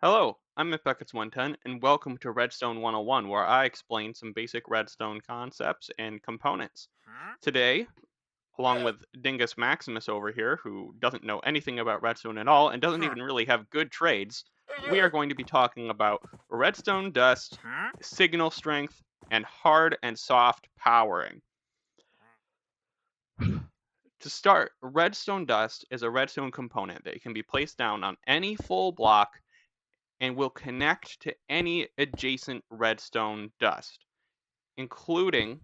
Hello, I'm McBuckets110, and welcome to Redstone 101, where I explain some basic redstone concepts and components. Today, along with Dingus Maximus over here, who doesn't know anything about redstone at all and doesn't even really have good trades, we are going to be talking about redstone dust, signal strength, and hard and soft powering. To start, redstone dust is a redstone component that can be placed down on any full block and will connect to any adjacent redstone dust, including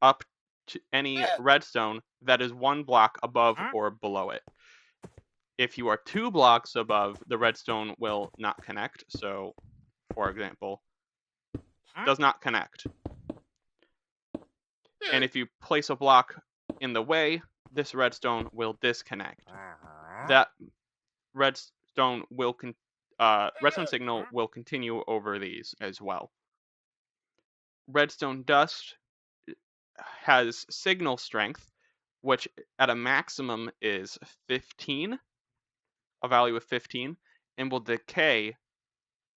up to any redstone that is one block above or below it. If you are 2 blocks above, the redstone will not connect. So, for example, does not connect. And if you place a block in the way, this redstone will disconnect. That redstone redstone signal will continue over these as well. Redstone dust has signal strength, which at a maximum is 15, a value of 15, and will decay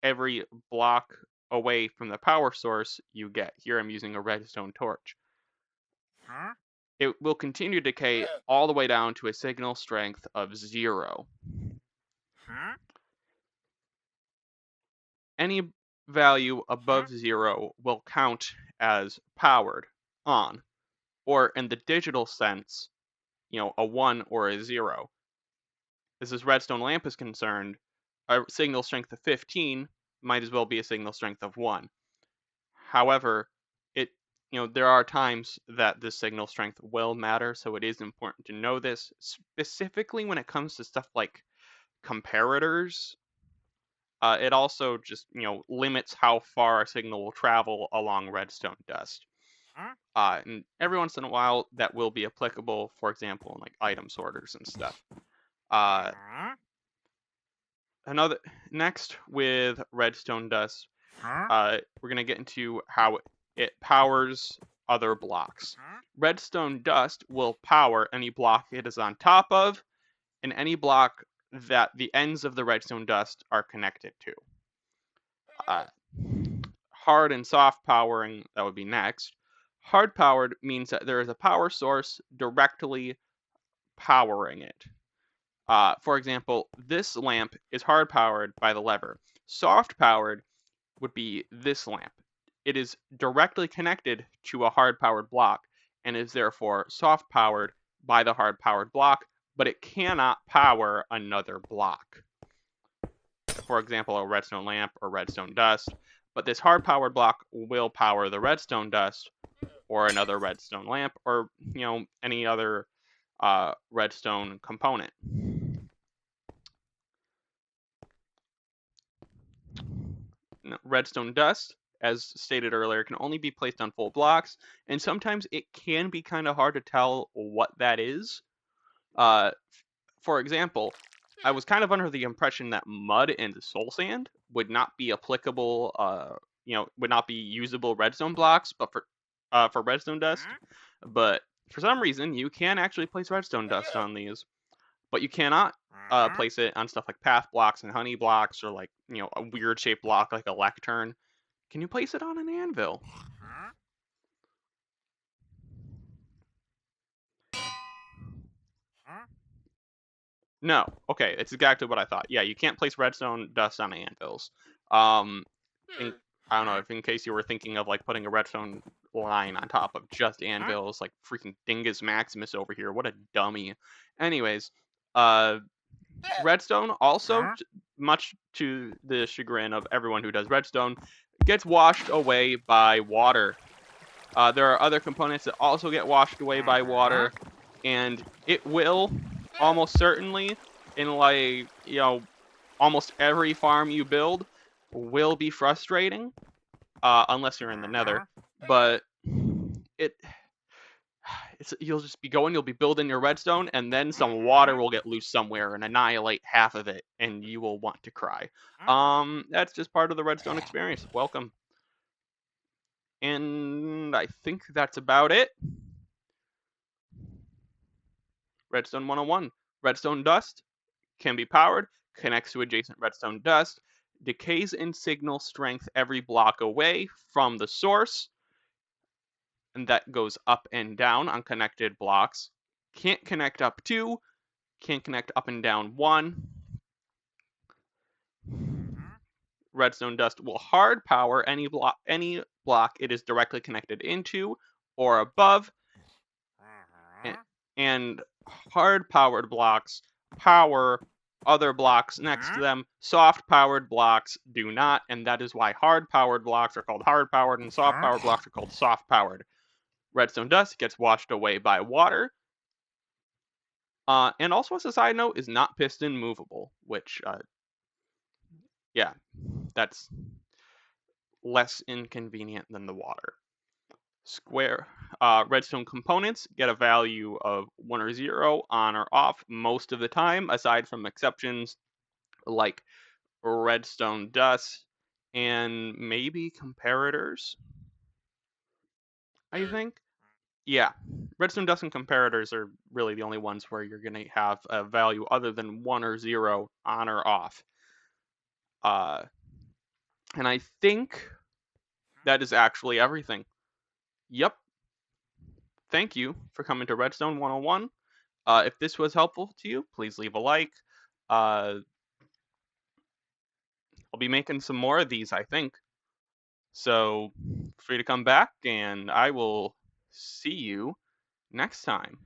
every block away from the power source you get. Here I'm using a redstone torch. It will continue to decay all the way down to a signal strength of 0. Any value above 0 will count as powered on, or in the digital sense, a 1 or a 0. As this redstone lamp is concerned, a signal strength of 15 might as well be a signal strength of 1. However, there are times that the signal strength will matter, so it is important to know this, specifically when it comes to stuff like comparators. It also just, limits how far a signal will travel along redstone dust. And every once in a while, that will be applicable, for example, in like item sorters and stuff. Next with redstone dust, we're gonna get into how it powers other blocks. Redstone dust will power any block it is on top of, and any block that the ends of the redstone dust are connected to. Hard and soft powering, that would be next. Hard powered means that there is a power source directly powering it. For example, this lamp is hard powered by the lever. Soft powered would be this lamp. It is directly connected to a hard powered block and is therefore soft powered by the hard powered block, but it cannot power another block. For example, a redstone lamp or redstone dust, but this hard powered block will power the redstone dust or another redstone lamp or any other redstone component. Redstone dust, as stated earlier, can only be placed on full blocks, and sometimes it can be kind of hard to tell what that is. For example, I was kind of under the impression that mud and soul sand would not be applicable, would not be usable redstone blocks, but for redstone dust. But for some reason, you can actually place redstone dust on these, but you cannot place it on stuff like path blocks and honey blocks, or like a weird shaped block like a lectern. Can you place it on an anvil? No. Okay, it's exactly what I thought. Yeah, you can't place redstone dust on anvils. I don't know if in case you were thinking of like putting a redstone line on top of just anvils, like freaking Dingus Maximus over here. What a dummy. Anyways, redstone also, much to the chagrin of everyone who does redstone, gets washed away by water. There are other components that also get washed away by water, and it will almost certainly, in like almost every farm you build, will be frustrating, unless you're in the Nether. But you'll just be going, you'll be building your redstone, and then some water will get loose somewhere and annihilate half of it, and you will want to cry. That's just part of the redstone experience. Welcome. And I think that's about it. Redstone 101. Redstone dust can be powered, connects to adjacent redstone dust, decays in signal strength every block away from the source, and that goes up and down on connected blocks. Can't connect up 2, can't connect up and down 1. Redstone dust will hard power any block it is directly connected into or above, and hard powered blocks power other blocks next to them. Soft powered blocks do not, and that is why hard powered blocks are called hard powered and soft powered blocks are called soft powered. Redstone dust gets washed away by water. And also, as a side note, is not piston movable, which, yeah, that's less inconvenient than the water. Redstone components get a value of 1 or 0 on or off most of the time, aside from exceptions like redstone dust and maybe comparators, I think. Yeah, redstone dust and comparators are really the only ones where you're going to have a value other than 1 or 0 on or off. Uh, and I think that is actually everything. Yep. Thank you for coming to Redstone 101. If this was helpful to you, please leave a like. Uh, I'll be making some more of these, I think. So, free to come back, and I will see you next time.